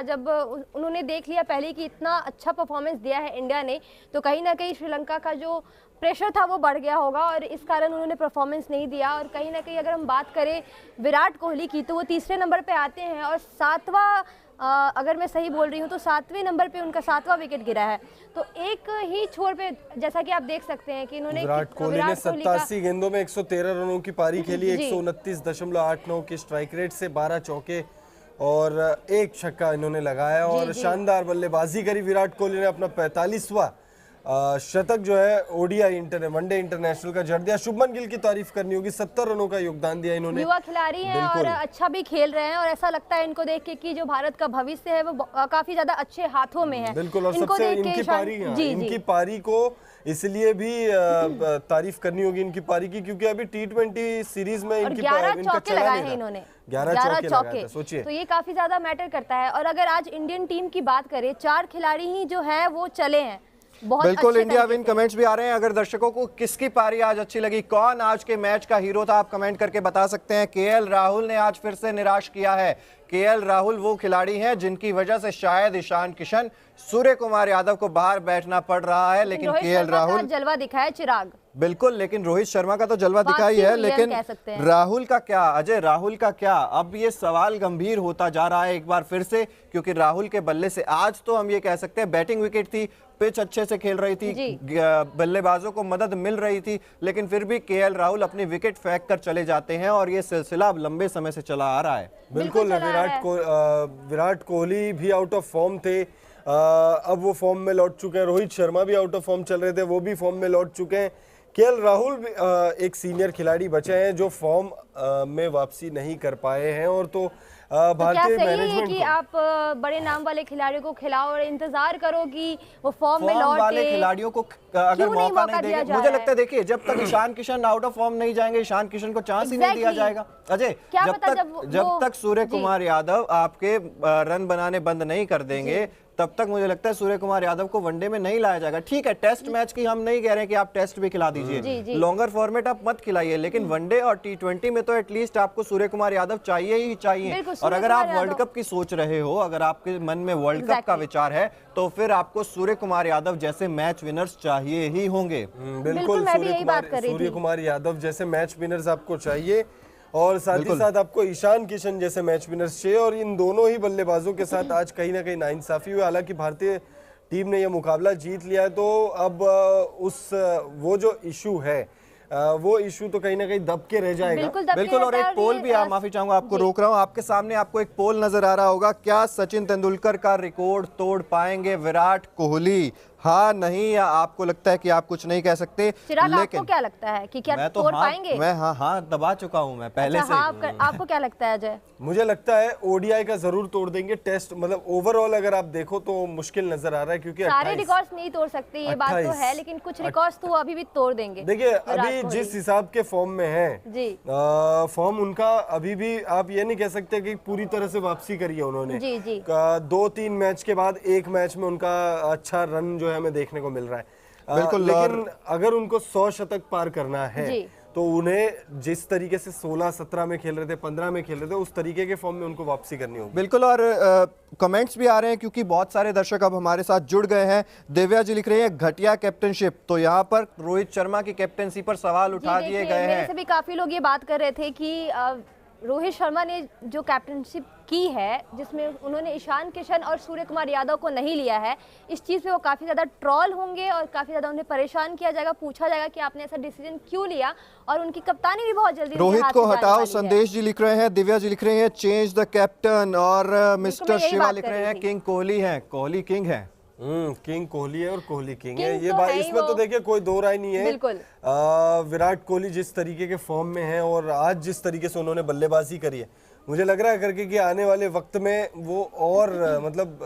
जब उन्होंने देख लिया पहले कि इतना अच्छा परफॉर्मेंस दिया है इंडिया ने, तो कहीं ना कहीं श्रीलंका का जो प्रेशर था वो बढ़ गया होगा और इस कारण उन्होंने परफॉर्मेंस नहीं दिया। और कहीं ना कहीं अगर हम बात करें विराट कोहली की, तो वो तीसरे नंबर पे आते हैं और सातवां, अगर मैं सही बोल रही हूँ तो 7वें नंबर पे उनका 7वां विकेट गिरा है। तो एक ही छोर पे जैसा कि आप देख सकते हैं कि इन्होंने विराट कोहली ने 87 गेंदों में 113 रनों की पारी खेली, 129.89 की स्ट्राइक रेट से 12 चौके और एक छक्का इन्होंने लगाया और शानदार बल्लेबाजी करी। विराट कोहली ने अपना 45वां शतक जो है ओडीआई वनडे इंटरनेशनल का जड़ दिया। शुभमन गिल की तारीफ करनी होगी, 70 रनों का योगदान दिया इन्होंने। युवा खिलाड़ी हैं और अच्छा भी खेल रहे हैं और ऐसा लगता है इनको देख के कि जो भारत का भविष्य है वो काफी ज्यादा अच्छे हाथों में है। बिल्कुल, और सबसे इनकी पारी को इसलिए भी तारीफ करनी होगी इनकी पारी की, क्योंकि अभी T20 सीरीज में इनका 11 चौके लगाए हैं इन्होंने, 11 चौके। सोचिए, तो ये काफी ज्यादा मैटर करता है। और अगर आज इंडियन टीम की बात करें, 4 खिलाड़ी ही जो है वो चले हैं। बिल्कुल, इंडिया विन कमेंट्स भी आ रहे हैं। अगर दर्शकों को किसकी पारी आज अच्छी लगी, कौन आज के मैच का हीरो था, आप कमेंट करके बता सकते हैं। केएल राहुल ने आज फिर से निराश किया है। केएल राहुल वो खिलाड़ी हैं जिनकी वजह से शायद ईशान किशन, सूर्य कुमार यादव को बाहर बैठना पड़ रहा है, लेकिन केएल राहुल जलवा दिखाया। चिराग बिल्कुल, लेकिन रोहित शर्मा का तो जलवा दिखाई है, लेकिन राहुल का क्या, अजय राहुल का क्या? अब ये सवाल गंभीर होता जा रहा है एक बार फिर से, क्योंकि राहुल के बल्ले से आज तो हम ये कह सकते हैं बैटिंग विकेट थी, पिच अच्छे से खेल रही थी, बल्लेबाजों को मदद मिल रही थी, लेकिन फिर भी केएल राहुल अपनी विकेट फेंक कर चले जाते हैं और ये सिलसिला अब लंबे समय से चला आ रहा है। बिल्कुल, विराट कोहली भी आउट ऑफ फॉर्म थे, अब वो फॉर्म में लौट चुके हैं। रोहित शर्मा भी आउट ऑफ फॉर्म चल रहे थे, वो भी फॉर्म में लौट चुके हैं। केएल राहुल भी एक सीनियर खिलाड़ी बचे हैं जो फॉर्म में वापसी नहीं कर पाए हैं। और तो भारतीय मैनेजमेंट कि आप बड़े नाम वाले खिलाड़ियों को खिलाओ और इंतजार करो कि वो फॉर्म में लौटे। वाले खिलाड़ियों को अगर मौका नहीं देंगे, मुझे लगता है, देखिए, जब तक Ishan Kishan out of form नहीं जाएंगे, ईशान किशन को चांस ही नहीं दिया जाएगा। अजय, जब तक सूर्य कुमार यादव आपके रन बनाने बंद नहीं कर देंगे, तब तक मुझे लगता है सूर्य कुमार यादव को वनडे में नहीं लाया जाएगा। ठीक है, टेस्ट मैच की हम नहीं कह रहे हैं कि आप टेस्ट भी खिला दीजिए, लॉन्गर फॉर्मेट आप मत खिलाइए, लेकिन वनडे और T20 में तो एटलीस्ट आपको सूर्य कुमार यादव चाहिए ही चाहिए। और अगर आप वर्ल्ड कप की सोच रहे हो, अगर आपके मन में वर्ल्ड कप का विचार है, तो फिर आपको सूर्य कुमार यादव जैसे मैच विनर्स चाहिए ही होंगे। बिल्कुल, सूर्य कुमार यादव जैसे मैच विनर्स आपको चाहिए और साथ ही साथ आपको ईशान किशन जैसे मैच विनर्स चाहिए। और इन दोनों ही बल्लेबाजों के साथ आज कहीं ना कहीं नाइंसाफी हुई। हालांकि भारतीय टीम ने यह मुकाबला जीत लिया है, तो अब वो जो इशू है, वो इशू तो कहीं ना कहीं दब के रह जाएगा। बिल्कुल, और एक पोल भी, माफी चाहूंगा, आपको रोक रहा हूं, आपके सामने आपको एक पोल नजर आ रहा होगा। क्या सचिन तेंदुलकर का रिकॉर्ड तोड़ पाएंगे विराट कोहली? हाँ, नहीं, या आपको लगता है कि आप कुछ नहीं कह सकते? लेकिन आपको क्या लगता है कि क्या तोड़ पाएंगे? मैं हाँ दबा चुका हूं मैं पहले से। आपको क्या लगता है अजय? मुझे लगता है ओडीआई का जरूर तोड़ देंगे। टेस्ट मतलब ओवरऑल अगर आप देखो तो मुश्किल नजर आ रहा है, क्योंकि सारे रिकॉर्ड्स नहीं तोड़ सकते, ये बात तो है, लेकिन कुछ रिकॉर्ड्स तो अभी भी तोड़ देंगे। देखिए, अभी जिस हिसाब के फॉर्म में है, फॉर्म उनका अभी भी आप ये नहीं कह सकते कि पूरी तरह से वापसी करी है उन्होंने। 2-3 मैच के बाद एक मैच में उनका अच्छा रन जो है हमें देखने को मिल रहा है। बिल्कुल, लेकिन अगर उनको 100 शतक पार करना है तो उन्हें जिस तरीके से 16-17 में खेल रहे थे, 15 में खेल रहे थे, उस तरीके के फॉर्म में उनको वापसी करनी होगी। बिल्कुल, और कमेंट्स भी आ रहे हैं क्योंकि बहुत सारे दर्शक अब हमारे साथ जुड़ गए हैं। दिव्या जी लिख रही है घटिया कैप्टनशिप, तो यहाँ पर रोहित शर्मा की कैप्टनसी पर सवाल उठा दिए गए हैं। मेरे से भी काफी लोग ये बात कर रहे थे कि रोहित शर्मा ने जो कैप्टनशिप की है, जिसमें उन्होंने ईशान किशन और सूर्य कुमार यादव को नहीं लिया है, इस चीज़ पे वो काफ़ी ज़्यादा ट्रॉल होंगे और काफ़ी ज़्यादा उन्हें परेशान किया जाएगा, पूछा जाएगा कि आपने ऐसा डिसीजन क्यों लिया। और उनकी कप्तानी भी बहुत जल्दी रोहित को हटाओ, संदेश जी लिख रहे हैं, दिव्या जी लिख रहे हैं चेंज द कैप्टन, और मिस्टर शिवा लिख रहे हैं किंग कोहली है, कोहली किंग है। किंग कोहली है और कोहली किंग है, ये बात इसमें तो देखिए कोई दो राय नहीं है। विराट कोहली जिस तरीके के फॉर्म में है और आज जिस तरीके से उन्होंने बल्लेबाजी करी है, मुझे लग रहा है करके कि आने वाले वक्त में वो और मतलब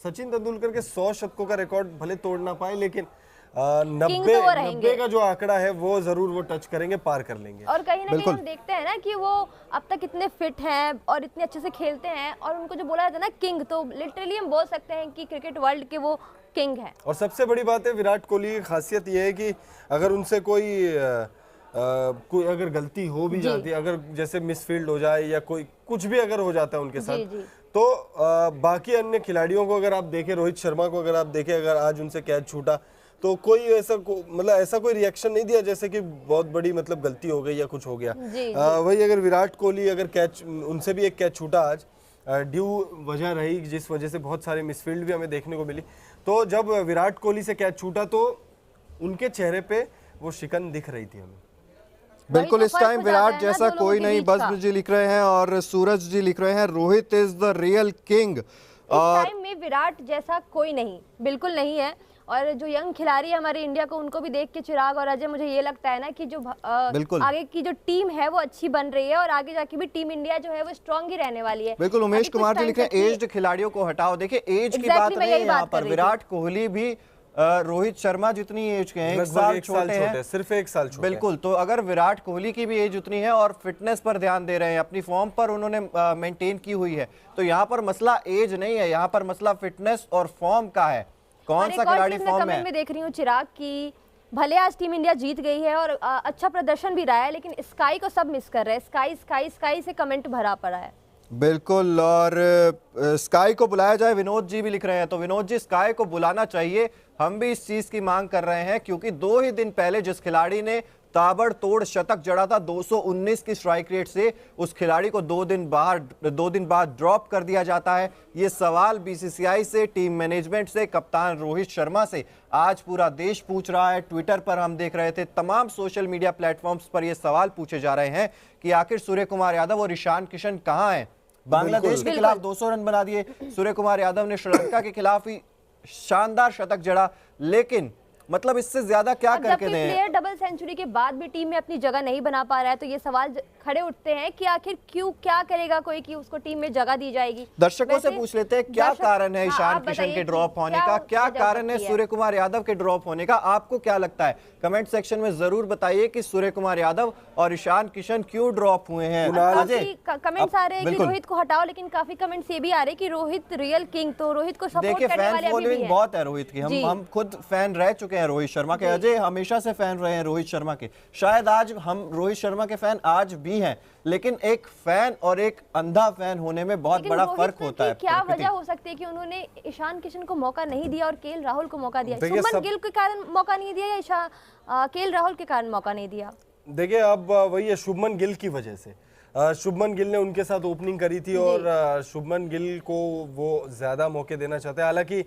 सचिन तेंदुलकर के 100 शतकों का रिकॉर्ड भले तोड़ ना पाए, लेकिन 90 का जो आंकड़ा है वो जरूर वो टच करेंगे, पार कर लेंगे। और कहीं ना कहीं हम देखते हैं ना कि वो अब तक इतने फिट हैं और इतने अच्छे से खेलते हैं, और उनको जो बोला जाता है ना किंग, तो लिटरली हम बोल सकते हैं कि क्रिकेट वर्ल्ड के वो किंग है। और सबसे बड़ी बात है विराट कोहली की खासियत ये है कि अगर उनसे कोई अगर गलती हो भी जाती है, अगर जैसे मिसफील्ड हो जाए या कोई कुछ भी अगर हो जाता है उनके साथ, तो बाकी अन्य खिलाड़ियों को अगर आप देखें, रोहित शर्मा को अगर आप देखें, अगर आज उनसे कैच छूटा तो कोई ऐसा मतलब ऐसा कोई रिएक्शन नहीं दिया जैसे कि बहुत बड़ी मतलब गलती हो गई या कुछ हो गया। वही अगर विराट कोहली अगर कैच, उनसे भी एक कैच छूटा आज, ड्यू वजह रही जिस वजह से बहुत सारे मिसफील्ड भी हमें देखने को मिली। तो जब विराट कोहली से कैच छूटा तो उनके चेहरे पे वो शिकन दिख रही थी हमें। बिल्कुल, इस टाइम विराट जैसा कोई नहीं, बज्म जी लिख रहे हैं और सूरज जी लिख रहे हैं Rohit is the real king. इस टाइम में विराट जैसा कोई नहीं, बिल्कुल नहीं है। और जो यंग खिलाड़ी है हमारे इंडिया को, उनको भी देख के चिराग और अजय मुझे ये लगता है ना कि जो आगे की जो टीम है वो अच्छी बन रही है और आगे जाके भी टीम इंडिया जो है वो स्ट्रांग ही रहने वाली है। बिल्कुल, उमेश कुमार जी लिख रहे हैं एज्ड खिलाड़ियों को हटाओ। देखिए एज की बात नहीं है यहाँ पर, विराट कोहली भी रोहित शर्मा जितनी एज के हैं, एक साल छोटे हैं, सिर्फ एक साल छोटे। बिल्कुल, तो अगर विराट कोहली की भी एज उतनी है और फिटनेस पर ध्यान दे रहे हैं, अपनी फॉर्म पर उन्होंने मेंटेन की हुई है, तो यहाँ पर मसला एज नहीं है, यहाँ पर मसला फिटनेस और फॉर्म का है। कौन सा खिलाड़ी फॉर्म में? मैं देख रही हूँ चिराग की, भले आज टीम इंडिया जीत गई है और अच्छा प्रदर्शन भी रहा है, लेकिन स्काई को सब मिस कर रहे हैं। स्काई स्काई स्काई से कमेंट भरा पड़ा है। बिल्कुल, और स्काई को बुलाया जाए, विनोद जी भी लिख रहे हैं। तो विनोद जी, स्काई को बुलाना चाहिए, हम भी इस चीज की मांग कर रहे हैं, क्योंकि 2 ही दिन पहले जिस खिलाड़ी ने ताबड़तोड़ शतक जड़ा था 219 की स्ट्राइक रेट से, उस खिलाड़ी को 2 दिन बाद ड्रॉप कर दिया जाता है। ये सवाल बीसीसीआई से, टीम मैनेजमेंट से, कप्तान रोहित शर्मा से आज पूरा देश पूछ रहा है। ट्विटर पर हम देख रहे थे, तमाम सोशल मीडिया प्लेटफॉर्म्स पर ये सवाल पूछे जा रहे हैं कि आखिर सूर्य कुमार यादव और ईशान किशन कहां हैं। बांग्लादेश के खिलाफ 200 रन बना दिए सूर्य कुमार यादव ने, श्रीलंका के खिलाफ ही शानदार शतक जड़ा, लेकिन मतलब इससे ज्यादा क्या करके दें? प्लेयर डबल सेंचुरी के बाद भी टीम में अपनी जगह नहीं बना पा रहा है, तो ये सवाल खड़े उठते हैं कि आखिर क्यों, क्या करेगा कोई कि उसको टीम में जगह दी जाएगी। दर्शकों से पूछ लेते हैं क्या कारण है ईशान किशन के ड्रॉप होने का, क्या कारण है सूर्य कुमार यादव के ड्रॉप होने का, आपको क्या लगता है? कमेंट सेक्शन में जरूर बताइए कि सूर्य कुमार यादव और ईशान किशन क्यों ड्रॉप हुए हैं। कमेंट्स आ रहे हैं कि रोहित को हटाओ, लेकिन काफी कमेंट्स ये भी आ रहे हैं कि रोहित रियल किंग, तो रोहित को सपोर्ट करने वाले अभी भी हैं। बहुत है रोहित की, हम खुद फैन रह चुके हैं रोहित शर्मा के, अजय हमेशा से फैन रहे हैं रोहित शर्मा के, शायद आज हम रोहित शर्मा के फैन आज भी हैं, लेकिन एक फैन और एक अंधा फैन होने में बहुत बड़ा फर्क होता है। क्या वजह हो सकती है कि उन्होंने ईशान किशन को मौका नहीं दिया और केएल राहुल को मौका दिया? शुभमन गिल के कारण मौका नहीं दिया या केएल राहुल के कारण मौका नहीं दिया? देखिए, अब वही है, शुभमन गिल की वजह से। शुभमन गिल ने उनके साथ ओपनिंग करी थी और शुभमन गिल को वो ज्यादा मौके देना चाहते हैं। हालांकि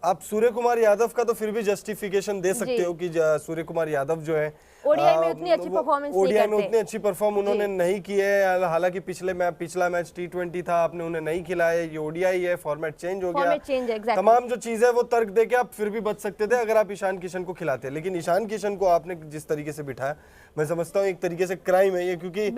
आप सूर्य कुमार यादव का तो फिर भी जस्टिफिकेशन दे सकते हो कि सूर्य कुमार यादव जो है ओडीआई में उतनी अच्छी परफॉर्मेंस ओडीआई में उतनी अच्छी परफॉर्म उन्होंने नहीं की है। हालांकि पिछला मैच T20 था, आपने उन्हें नहीं खिलाया, ये ओडीआई है, फॉर्मेट चेंज हो गया, तमाम जो चीज है वो तर्क देके आप फिर भी बच सकते थे अगर आप ईशान किशन को खिलाते। लेकिन ईशान किशन को आपने जिस तरीके से बिठाया, मैं समझता हूँ एक तरीके से क्राइम है ये, क्योंकि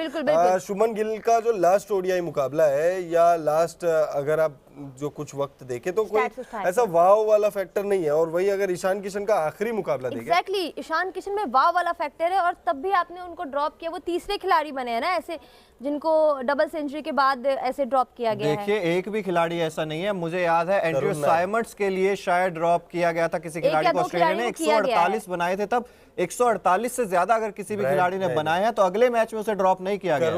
शुभमन गिल का जो लास्ट ओडीआई मुकाबला है या लास्ट अगर आप जो कुछ वक्त देखे तो कोई ऐसा वाव वाला फैक्टर नहीं है, और वही अगर ईशान किशन का आखिरी मुकाबला देखे, एग्जैक्टली ईशान किशन में वाव वाला फैक्टर है, और तब भी आपने उनको ड्रॉप किया। वो तीसरे खिलाड़ी बने हैं ना ऐसे जिनको डबल सेंचुरी के बाद ऐसे ड्रॉप किया गया है। देखिए, एक भी खिलाड़ी ऐसा नहीं है, मुझे याद है एंड्रयू साइमंड्स के लिए शायद ड्रॉप किया गया था किसी खिलाड़ी को, ऑस्ट्रेलिया ने 148 बनाए थे तब, 148 से ज्यादा अगर किसी भी खिलाड़ी ने बनाए हैं तो अगले मैच में उसे ड्रॉप नहीं किया गया।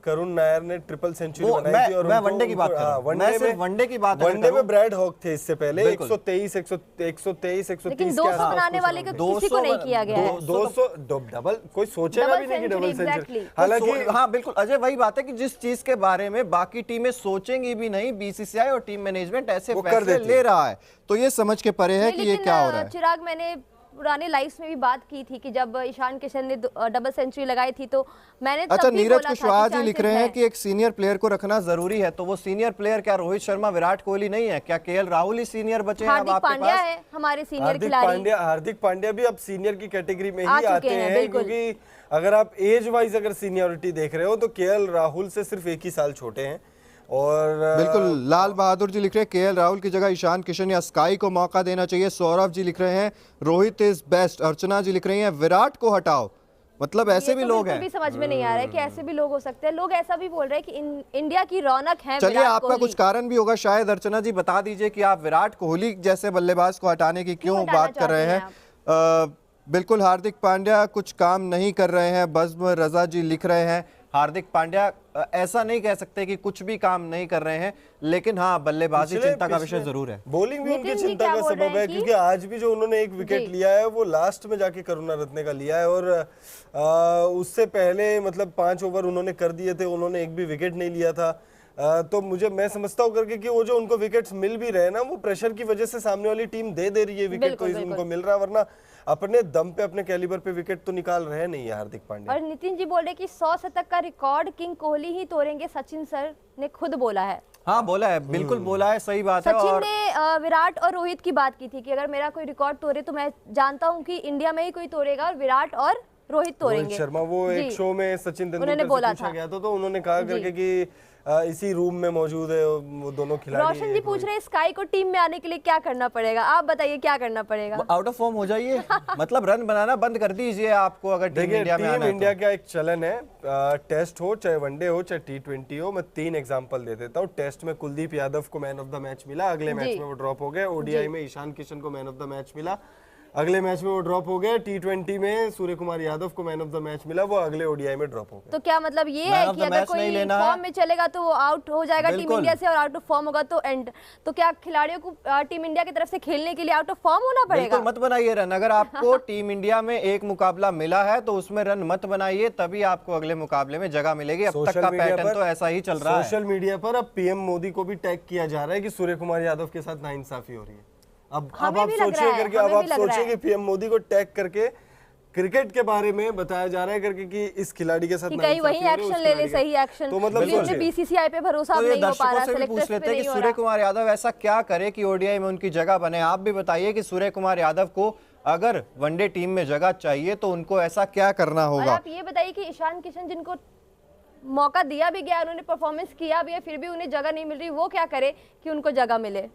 करुण नायर ने ट्रिपल सेंचुरी बनाई थी, और मैं वनडे की बात कर रहा हूं, मैं सिर्फ वनडे की बात कर रहा हूं। वनडे में ब्रैड हॉक थे इससे पहले 123 130 लेकिन 200 बनाने वाले को किसी को नहीं किया गया है। 200 डबल कोई सोचेगा भी नहीं कि डबल सेंचुरी। हालांकि हाँ बिल्कुल अजय, वही बात है कि जिस चीज के बारे में बाकी टीमें सोचेंगी भी नहीं, बीसीसीआई और टीम मैनेजमेंट ऐसे फैसले ले रहा है, तो ये समझ के परे है कि ये क्या हो रहा है। चिराग, मैंने पुराने लाइव्स में भी बात की थी कि जब ईशान किशन ने डबल सेंचुरी लगाई थी तो मैंने अच्छा, नीरज कुशवाहा जी लिख रहे हैं कि एक सीनियर प्लेयर को रखना जरूरी है, तो वो सीनियर प्लेयर क्या रोहित शर्मा, विराट कोहली नहीं है क्या? केएल राहुल ही सीनियर बचे हैं अब आपके पास? है हमारे सीनियर खिलाड़ी। हार्दिक पांड्या भी अब सीनियर की कैटेगरी में ही आते हैं, क्योंकि अगर आप एज वाइज अगर सीनियरिटी देख रहे हो तो केएल राहुल से सिर्फ 1 ही साल छोटे हैं। और बिल्कुल, लाल बहादुर जी लिख रहे हैं केएल राहुल की जगह ईशान किशन या स्काई को मौका देना चाहिए। सौरभ जी लिख रहे हैं रोहित इज बेस्ट। अर्चना जी लिख रही हैं विराट को हटाओ। मतलब ऐसे भी लोग हैं, भी समझ में नहीं आ रहा है कि ऐसे भी लोग हो सकते हैं। लोग ऐसा भी बोल रहे हैं कि इंडिया की रौनक है। चलिए, आपका कुछ कारण भी होगा शायद, अर्चना जी बता दीजिए कि आप विराट कोहली जैसे बल्लेबाज को हटाने की क्यों बात कर रहे हैं। बिल्कुल, हार्दिक पांड्या कुछ काम नहीं कर रहे हैं, बज्म रजा जी लिख रहे हैं हार्दिक पांड्या ऐसा नहीं कह सकते कि कुछ भी काम नहीं कर रहे हैं, लेकिन हाँ बल्लेबाजी चिंता का विषय जरूर है। बॉलिंग भी उनकी चिंता का सबब है, क्योंकि आज भी जो उन्होंने एक विकेट लिया है वो लास्ट में जाके करुणारत्ने का लिया है, और उससे पहले मतलब 5 ओवर उन्होंने कर दिए थे, उन्होंने एक भी विकेट नहीं लिया था। तो मैं समझता हूँ करके कि वो जो उनको विकेट्स मिल भी रहे हैं ना, वो प्रेशर की वजह से सामने वाली टीम दे रही है विकेट, तो उनको मिल रहा है, वरना अपने दम पे अपने कैलिबर पे विकेट तो निकाल रहे नहीं है हार्दिक पांड्या। और नितिन जी बोल रहे कि 100 शतक का रिकॉर्ड किंग कोहली ही तोड़ेंगे, सचिन सर ने खुद बोला है। हाँ बोला है, बिल्कुल बोला है, सही बात है। सचिन ने विराट और रोहित की बात की थी कि अगर मेरा कोई रिकॉर्ड तोड़े तो मैं जानता हूँ कि इंडिया में ही कोई तोड़ेगा, और विराट और रोहित तोड़ेंगे। रोहित शर्मा, वो एक शो में सचिन तेंदुलकर से पूछा गया था, तो उन्होंने कहा करके कि इसी रूम में मौजूद है वो दोनों खिलाड़ी। रोशन जी पूछ रहे हैं स्काई को टीम में आने के लिए क्या करना पड़ेगा, आप बताइए क्या करना पड़ेगा? आउट ऑफ फॉर्म हो जाइए, मतलब रन बनाना बंद कर दीजिए आपको, अगर टीम इंडिया में आना है। इंडिया का एक चलन है, टेस्ट हो चाहे वनडे हो चाहे T20 हो। मैं 3 एग्जांपल दे देता हूँ। टेस्ट में कुलदीप यादव को मैन ऑफ द मैच मिला, अगले मैच में वो ड्रॉप हो गए। ओडीआई में ईशान किशन को मैन ऑफ द मैच मिला, अगले मैच में वो ड्रॉप हो गए। T20 में सूर्य कुमार यादव को मैन ऑफ द मैच मिला, वो अगले ओडीआई में ड्रॉप हो गए। तो क्या मतलब ये है कि अगर कोई फॉर्म में चलेगा तो वो आउट हो जाएगा टीम इंडिया से, और आउट ऑफ फॉर्म होगा तो एंड। तो क्या खिलाड़ियों को टीम इंडिया की तरफ से खेलने के लिए आउट ऑफ फॉर्म होना पड़ेगा? बिल्कुल मत बनाइए रन। अगर आपको टीम इंडिया में एक मुकाबला मिला है तो उसमें रन मत बनाइए, तभी आपको अगले मुकाबले में जगह मिलेगी। अब तक का पैटर्न तो ऐसा ही चल रहा है। सोशल मीडिया पर अब पीएम मोदी को भी टैग किया जा रहा है कि सूर्य कुमार यादव के साथ नाइंसाफी हो रही है। अब आप सोचिए करके, अब आप सोचिए कि पीएम मोदी को टैग करके क्रिकेट के बारे में बताया जा रहा है करके कि इस खिलाड़ी के साथ कहीं वही एक्शन ले ले, सही एक्शन। तो मतलब बीसीसीआई पे भरोसा नहीं हो पा रहा, पूछ लेते हैं कि सूर्य कुमार यादव ऐसा क्या करे कि ओडीआई में उनकी जगह बने। आप भी बताइए कि सूर्य कुमार यादव को अगर वनडे टीम में जगह चाहिए तो उनको ऐसा क्या करना होगा? आप ये बताइए कि ईशान किशन, जिनको मौका दिया भी गया, उन्होंने परफॉर्मेंस किया भी है, फिर भी उन्हें जगह नहीं मिल रही, वो क्या करे कि उनको जगह मिले?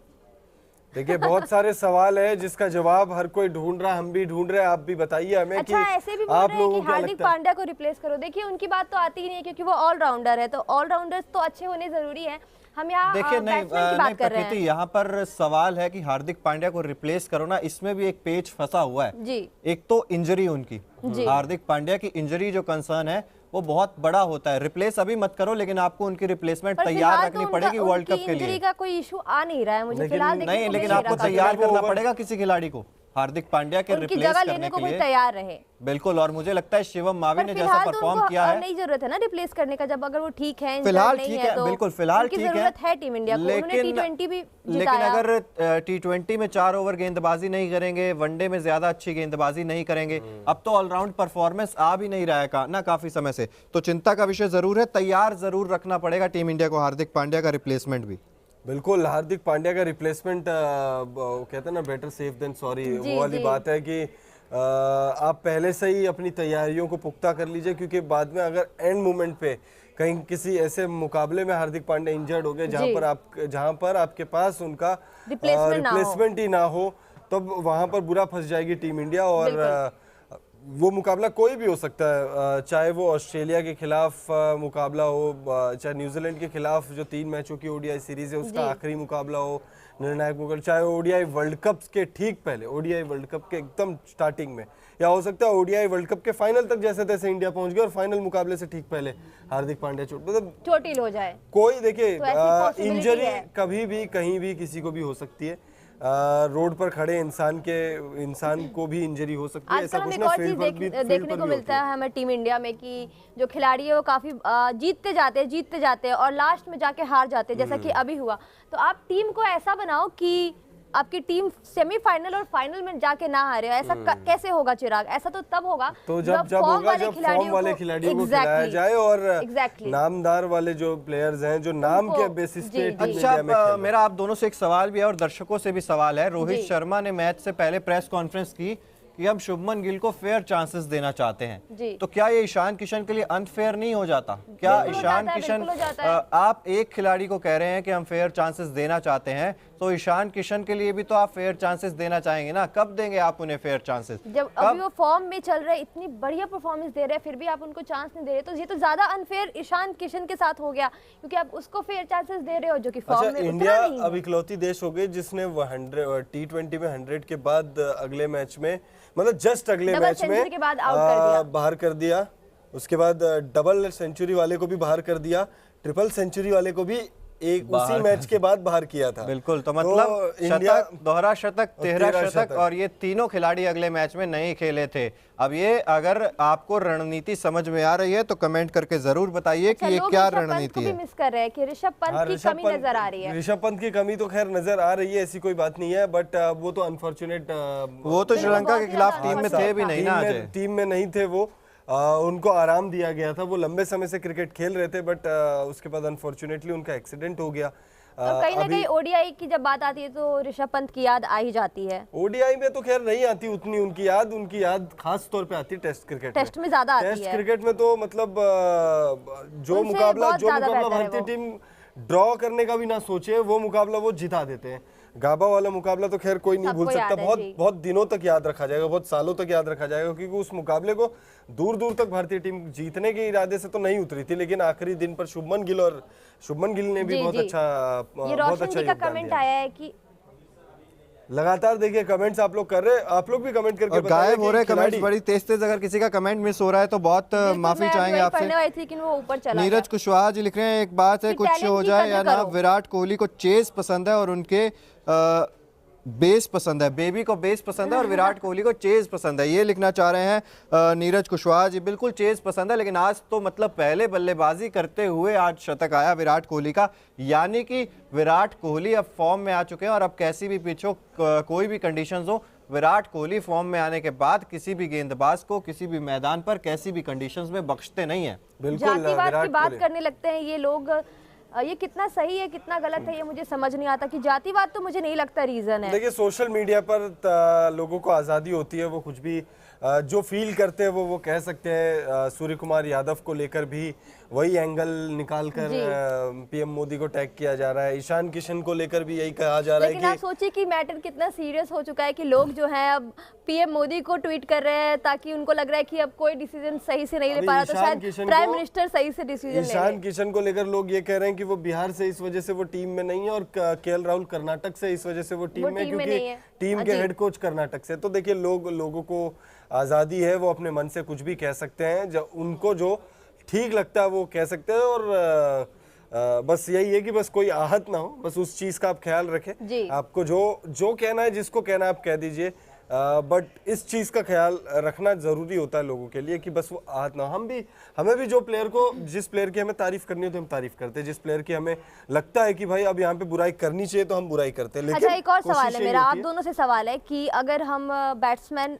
देखिए बहुत सारे सवाल है जिसका जवाब हर कोई ढूंढ रहा है, हम भी ढूंढ रहे हैं। आप भी बताइए हमें। अच्छा, कि ऐसे भी बोल आप रहे हैं लोगों कि को हार्दिक पांड्या को रिप्लेस करो। देखिए उनकी बात तो आती ही नहीं है, क्योंकि वो ऑलराउंडर है, तो ऑलराउंडर्स तो अच्छे होने जरूरी है। हम यहाँ देखिए नहीं प्रकृति, यहाँ पर सवाल है कि हार्दिक पांड्या को रिप्लेस करो ना, इसमें भी एक पेच फंसा हुआ है जी। एक तो इंजरी उनकी, हार्दिक पांड्या की इंजरी जो कंसर्न है वो बहुत बड़ा होता है। रिप्लेस अभी मत करो, लेकिन आपको उनकी रिप्लेसमेंट तैयार रखनी पड़ेगी वर्ल्ड कप के लिए। इंजरी का कोई इशू आ नहीं रहा है मुझे फिलहाल। नहीं, लेकिन आपको तैयार करना पड़ेगा किसी खिलाड़ी को हार्दिक पांड्या के रिप्लेस करने के लिए तैयार रहे। बिल्कुल, और मुझे लगता है शिवम मावी ने जैसा परफॉर्म किया है, नहीं जरूरत है ना रिप्लेस करने का, जब अगर वो ठीक है, फिलहाल ठीक है, बिल्कुल फिलहाल ठीक है, जरूरत है टीम इंडिया को। उन्होंने T20 भी लेकिन अगर T20 में 4 ओवर गेंदबाजी नहीं करेंगे, वनडे में ज्यादा अच्छी गेंदबाजी नहीं करेंगे, अब तो ऑलराउंड परफॉर्मेंस आ भी नहीं रहा है ना काफी समय से, तो चिंता का विषय जरूर है। तैयार जरूर रखना पड़ेगा टीम इंडिया को हार्दिक पांड्या का रिप्लेसमेंट भी। बिल्कुल, हार्दिक पांड्या का रिप्लेसमेंट कहते हैं ना, बेटर सेफ देन सॉरी, वो वाली बात है कि आप पहले से ही अपनी तैयारियों को पुख्ता कर लीजिए, क्योंकि बाद में अगर एंड मोमेंट पे कहीं किसी ऐसे मुकाबले में हार्दिक पांड्या इंजर्ड हो गए जहां पर आपके पास उनका रिप्लेसमेंट ही ना हो, तब वहां पर बुरा फंस जाएगी टीम इंडिया। और वो मुकाबला कोई भी हो सकता है, चाहे वो ऑस्ट्रेलिया के खिलाफ मुकाबला हो, चाहे न्यूजीलैंड के खिलाफ जो 3 मैचों की ओडीआई सीरीज है उसका आखिरी मुकाबला हो, निर्णायक मुकाबला, चाहे ओडीआई वर्ल्ड कप के ठीक पहले, ओडीआई वर्ल्ड कप के एकदम स्टार्टिंग में, या हो सकता है ओडीआई वर्ल्ड कप के फाइनल तक जैसे तैसे इंडिया पहुंच गया और फाइनल मुकाबले से ठीक पहले हार्दिक पांड्या चोटिल हो जाए। कोई देखिए इंजरी कभी भी कहीं भी किसी को भी हो सकती है। रोड पर खड़े इंसान को भी इंजरी हो सकती है। ऐसा कुछ ना, फील्ड पर भी देखने को मिलता है हमें टीम इंडिया में कि जो खिलाड़ी है वो काफी जीतते जाते हैं और लास्ट में जाके हार जाते हैं, जैसा कि अभी हुआ। तो आप टीम को ऐसा बनाओ कि आपकी टीम सेमीफाइनल और फाइनल में जाके ना हारे। ऐसा कैसे होगा चिराग? ऐसा तो तब होगा तो जब फॉर्म वाले खिलाड़ियों को खिलाया जाए और नामदार वाले जो प्लेयर्स हैं जो नाम के बेसिस पे। अच्छा, मेरा आप दोनों से एक सवाल भी है और दर्शकों से भी सवाल है। रोहित शर्मा ने मैच से पहले प्रेस कॉन्फ्रेंस की कि हम शुभमन गिल को फेयर चांसेस देना चाहते हैं, तो क्या ये ईशान किशन के लिए अनफेयर नहीं हो जाता? क्या ईशान किशन, आप एक खिलाड़ी को कह रहे हैं कि हम फेयर चांसेस देना चाहते हैं, तो ईशान किशन के लिए भी तो आप फेयर चांसेस देना चाहेंगे ना? कब देंगे आप उन्हें फेयर चांसेस? जब अभी वो फॉर्म में चल रहे, इतनी बढ़िया परफॉर्मेंस दे रहे हैं, फिर भी आप उनको चांस नहीं दे रहे, तो ये तो ज्यादा अनफेयर ईशान किशन के साथ हो गया, क्योंकि आप उसको फेयर चांसेस दे रहे हो जो कि फॉर्म में इंडिया अब इकलौती देश हो गई जिसने T20 में 100 के बाद अगले मैच में, मतलब जस्ट अगले मैच में के बाद आउट कर दिया। बाहर कर दिया उसके बाद डबल सेंचुरी वाले को भी बाहर कर दिया, ट्रिपल सेंचुरी वाले को भी एक उसी मैच के बाद बाहर किया था। बिल्कुल, तो मतलब शतक, दोहरा शतक, 13 शतक, और ये तीनों खिलाड़ी अगले मैच में नहीं खेले थे। अब ये अगर आपको रणनीति समझ में आ रही है तो कमेंट करके जरूर बताइए कि ये क्या रणनीति है। मिस कर रहे हैं कि ऋषभ पंत की कमी नजर आ रही है। ऋषभ पंत की कमी तो खैर नजर आ रही है, ऐसी कोई बात नहीं है, बट वो तो अनफॉर्चुनेट, वो तो श्रीलंका के खिलाफ टीम में थे भी नहीं ना, टीम में नहीं थे वो, उनको आराम दिया गया था। वो लंबे समय से क्रिकेट खेल रहे थे, बट उसके बाद अनफॉर्चुनेटली उनका एक्सीडेंट हो गया। कहीं ना कहीं ओडीआई की जब बात आती है तो ऋषभ पंत की याद आ ही जाती है। ओडीआई में तो खैर नहीं आती उतनी उनकी याद खास तौर पे आती है टेस्ट क्रिकेट टेस्ट में ज्यादा आती है। टेस्ट क्रिकेट में तो मतलब जो मुकाबला भारतीय टीम ड्रॉ करने का भी ना सोचे, वो मुकाबला वो जिता देते हैं। गाबा वाला मुकाबला तो खैर कोई नहीं भूल सकता, बहुत दिनों तक याद रखा जाएगा, बहुत सालों तक याद रखा जाएगा, क्योंकि उस मुकाबले को दूर दूर तक भारतीय टीम जीतने के इरादे से तो नहीं उतरी थी, लेकिन आखिरी दिन पर शुभमन गिल ने भी बहुत अच्छा कमेंट आया है कि लगातार देखिए कमेंट्स आप लोग कर रहे हैं, आप लोग भी कमेंट करके गायब हो रहे कमेंट्स बड़ी तेज। अगर किसी का कमेंट मिस हो रहा है तो बहुत माफी चाहेंगे आपसे। नीरज कुशवाहा जी लिख रहे हैं, एक बात है, कुछ हो जाए या ना, विराट कोहली को चेस पसंद है और उनके बेस पसंद है, बेबी को बेस पसंद है और विराट कोहली को चेज पसंद है, ये लिखना चाह रहे हैं नीरज कुशवाहा जी। बिल्कुल चेज पसंद है, लेकिन आज तो मतलब पहले बल्लेबाजी करते हुए आज शतक आया विराट कोहली का, यानी कि विराट कोहली अब फॉर्म में आ चुके हैं। और अब कैसी भी पिच हो, कोई भी कंडीशंस हो, विराट कोहली फॉर्म में आने के बाद किसी भी गेंदबाज को किसी भी मैदान पर कैसी भी कंडीशंस में बख्शते नहीं है। बिल्कुल जातिवाद की बात करने लगते हैं ये लोग, ये कितना सही है कितना गलत है ये मुझे समझ नहीं आता। कि जातिवाद तो मुझे नहीं लगता रीजन है। देखिए सोशल मीडिया पर लोगों को आज़ादी होती है, वो कुछ भी जो फील करते हैं वो कह सकते हैं। सूर्य कुमार यादव को लेकर भी वही एंगल निकालकर पीएम मोदी को टैग किया जा रहा है। ईशान किशन को लेकर भी यही कहा जा रहा है। लेकिन आप सोचिए कि मैटर कितना सीरियस हो चुका है कि लोग जो हैं अब पीएम मोदी को ट्वीट कर रहे हैं, ताकि उनको लग रहा है कि अब कोई डिसीजन सही से नहीं ले पा रहा, तो शायद प्राइम मिनिस्टर सही से डिसीजन ले। ईशान किशन को लेकर लोग ये कह रहे हैं कि वो बिहार से इस वजह से वो टीम में नहीं है, और केएल राहुल कर्नाटक से इस वजह से वो टीम में, क्योंकि टीम के हेड कोच कर्नाटक से। तो देखिए लोगों को आज़ादी है, वो अपने मन से कुछ भी कह सकते हैं, जब उनको जो ठीक लगता है वो कह सकते हैं। और बस यही है कि बस कोई आहत ना हो, बस उस चीज़ का आप ख्याल रखें। आपको जो कहना है, जिसको कहना है आप कह दीजिए, बट इस चीज़ का ख्याल रखना ज़रूरी होता है लोगों के लिए कि बस वो आहत ना हो। हमें भी जो प्लेयर को, जिस प्लेयर की हमें तारीफ करनी हो तो हम तारीफ करते हैं, जिस प्लेयर की हमें लगता है कि भाई अब यहाँ पे बुराई करनी चाहिए तो हम बुराई करते हैं। लेकिन अच्छा, एक और सवाल है मेरा, आप दोनों से सवाल है कि अगर हम बैट्समैन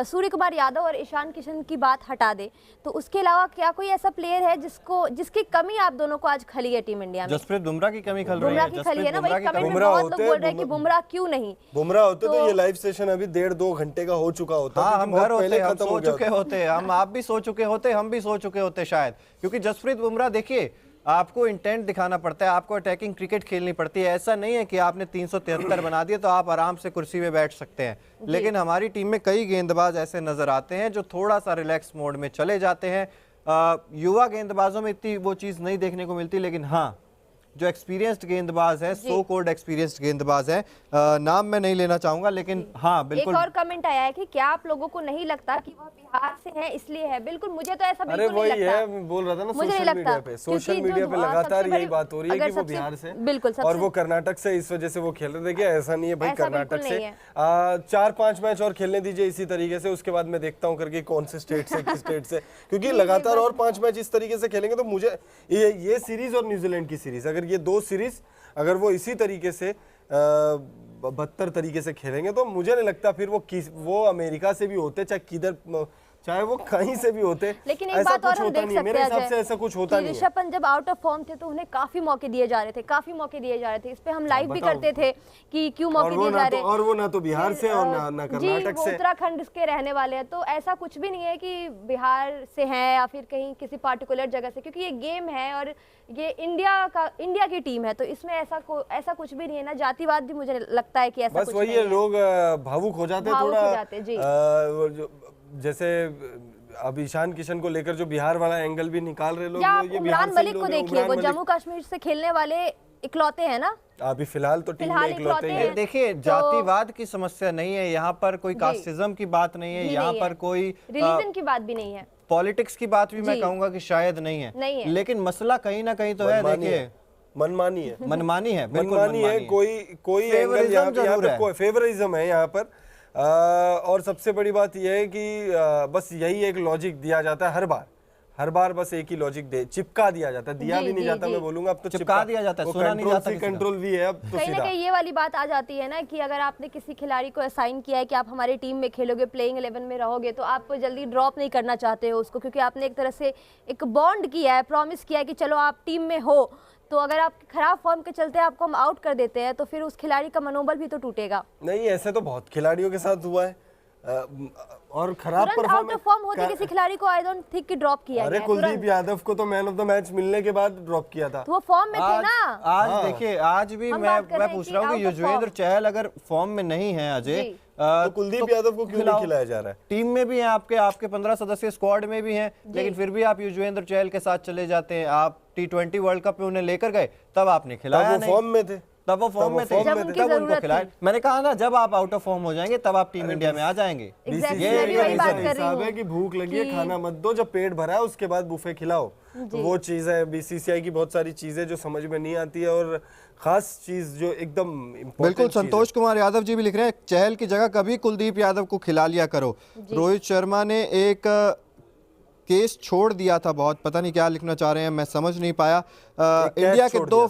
सूर्य कुमार यादव और ईशान किशन की बात हटा दे, तो उसके अलावा क्या कोई ऐसा प्लेयर है जिसकी कमी आप दोनों को आज खली है टीम इंडिया में? जसप्रीत बुमराह की कमी खल रही है। बुमराह की खली है ना, वही कमेंट में बहुत लोग बोल रहे हैं कि बुमराह क्यों नहीं। बुमराह होते तो ये लाइव सेशन अभी 1.5-2 घंटे का हो चुका होता। हाँ, हम घर होते, हम सो चुके होते, हम आप भी सो चुके होते, हम भी सो चुके होते शायद, क्योंकि जसप्रीत बुमराह देखिए, आपको इंटेंट दिखाना पड़ता है, आपको अटैकिंग क्रिकेट खेलनी पड़ती है। ऐसा नहीं है कि आपने 373 बना दिया तो आप आराम से कुर्सी में बैठ सकते हैं। लेकिन हमारी टीम में कई गेंदबाज ऐसे नजर आते हैं जो थोड़ा सा रिलैक्स मोड में चले जाते हैं। युवा गेंदबाजों में इतनी वो चीज नहीं देखने को मिलती, लेकिन हाँ जो एक्सपीरियंस्ड गेंदबाज है, सो कॉल्ड एक्सपीरियंस्ड गेंदबाज है, नाम मैं नहीं लेना चाहूंगा, लेकिन हाँ बिल्कुल। एक और कमेंट आया है कि क्या आप लोगों को नहीं लगता कि वह बिहार से हैं इसलिए है? बिल्कुल, मुझे तो ऐसा बिल्कुल नहीं लगता। है, मैं बोल रहा था ना, सोशल मीडिया पे लगातार यही बात हो रही है कि वो बिहार से, बिल्कुल, और वो कर्नाटक से इस वजह से वो खेल रहे। देखिए ऐसा नहीं है भाई, कर्नाटक से 4-5 मैच और खेलने दीजिए इसी तरीके से, उसके बाद मैं देखता हूँ करके कौन से स्टेट से किस स्टेट से, क्योंकि लगातार और 5 मैच इस तरीके से खेलेंगे तो मुझे ये सीरीज और न्यूजीलैंड की सीरीज, अगर ये 2 सीरीज अगर वो इसी तरीके से 72 तरीके से खेलेंगे तो मुझे नहीं लगता फिर वो अमेरिका से भी होते, चाहे वो कहीं से भी होते। लेकिन एक बात और हम देख सकते हैं, मेरे हिसाब से ऐसा कुछ होता नहीं है। ऋषभ पंत जब आउट ऑफ फॉर्म थे तो उन्हें काफी मौके दिए जा रहे थे, इस पे हम लाइव भी करते थे कि क्यों मौके दिए जा रहे हैं। और वो ना तो बिहार से और ना कर्नाटक से, उत्तराखंड के रहने वाले हैं। तो ऐसा कुछ भी नहीं है कि बिहार से हैं या फिर कहीं किसी पार्टिकुलर जगह से, क्योंकि ये गेम है और ये इंडिया की टीम है, तो इसमें ऐसा कुछ भी नहीं है ना। जातिवाद भी मुझे लगता है कि ऐसा बस वही है, लोग भावुक हो जाते हैं थोड़ा। जैसे अब ईशान किशन को लेकर जो बिहार वाला एंगल भी निकाल रहे लोग, या आप इमरान मलिक को देखिए, वो जम्मू कश्मीर से खेलने वाले इकलौते हैं ना अभी फिलहाल तो टीम में इकलौते हैं। देखिए जातिवाद की समस्या नहीं है यहाँ पर, कोई कास्टिज्म की बात नहीं है यहाँ पर, कोई रिलीजन की बात भी नहीं है, पॉलिटिक्स की बात भी मैं कहूंगा कि शायद नहीं है, लेकिन मसला कहीं ना कहीं तो है। देखिए मनमानी है, मनमानी है, बिल्कुल मनमानी है। कोई एंगल यहाँ पे फेवरिज्म है यहाँ पर। और सबसे बड़ी बात यह है कि बस यही एक लॉजिक दिया जाता है हर बार बस एक ही लॉजिक चिपका दिया जाता है, दिया भी नहीं जाता मैं बोलूंगा, अब तो चिपका दिया जाता है, सुना नहीं जाता, कंट्रोल भी है अब तो कहीं ना कहीं ये वाली बात आ जाती है ना कि अगर आपने किसी खिलाड़ी को असाइन किया है कि आप हमारी टीम में खेलोगे, प्लेइंग 11 में रहोगे, तो आप जल्दी ड्रॉप नहीं करना चाहते हो उसको, क्योंकि आपने एक तरह से एक बॉन्ड किया है, प्रॉमिस किया है कि चलो आप टीम में हो। तो अगर आप खराब फॉर्म के चलते आपको हम आउट कर देते हैं तो फिर उस खिलाड़ी का मनोबल भी तो टूटेगा। नहीं, ऐसे तो बहुत खिलाड़ियों के साथ हुआ है और खराब परफॉर्मेंस फॉर्म होते किसी खिलाड़ी को आई डोंट थिंक कि ड्रॉप किया गया। अरे कुलदीप यादव को तो मैन ऑफ द मैच मिलने के बाद ड्रॉप किया था, तो वो फॉर्म में थे ना। आज देखिए, आज भी मैं पूछ रहा हूँ कि युजवेंद्र चहल अगर फॉर्म में नहीं है अजय, तो कुलदीप यादव को क्यों नहीं खिलाया जा रहा है? टीम में भी हैं आपके 15 सदस्य स्क्वाड में भी हैं, लेकिन फिर भी आप युजवेंद्र चहल के साथ चले जाते हैं। आप T20 वर्ल्ड कप में उन्हें लेकर गए, तब आपने खिलाया नहीं, फॉर्म में थे, तब वो फॉर्म में थे, तब उनको खिलाया। मैंने कहा ना, जब आप आउट ऑफ फॉर्म हो जाएंगे तब आप टीम इंडिया में आ जाएंगे। ये हिसाब है कि भूख लगी है खाना मत दो, जब पेट भरा है उसके बाद बुफे खिलाओ, तो वो चीज है। बीसीसीआई की बहुत सारी चीजें जो समझ में नहीं आती है, और खास चीज जो एकदम बिल्कुल। संतोष कुमार यादव जी भी लिख रहे हैं, चहल की जगह कभी कुलदीप यादव को खिला लिया करो। रोहित शर्मा ने एक केस छोड़ दिया था, बहुत पता नहीं क्या लिखना चाह रहे हैं, मैं समझ नहीं पाया। इंडिया के 2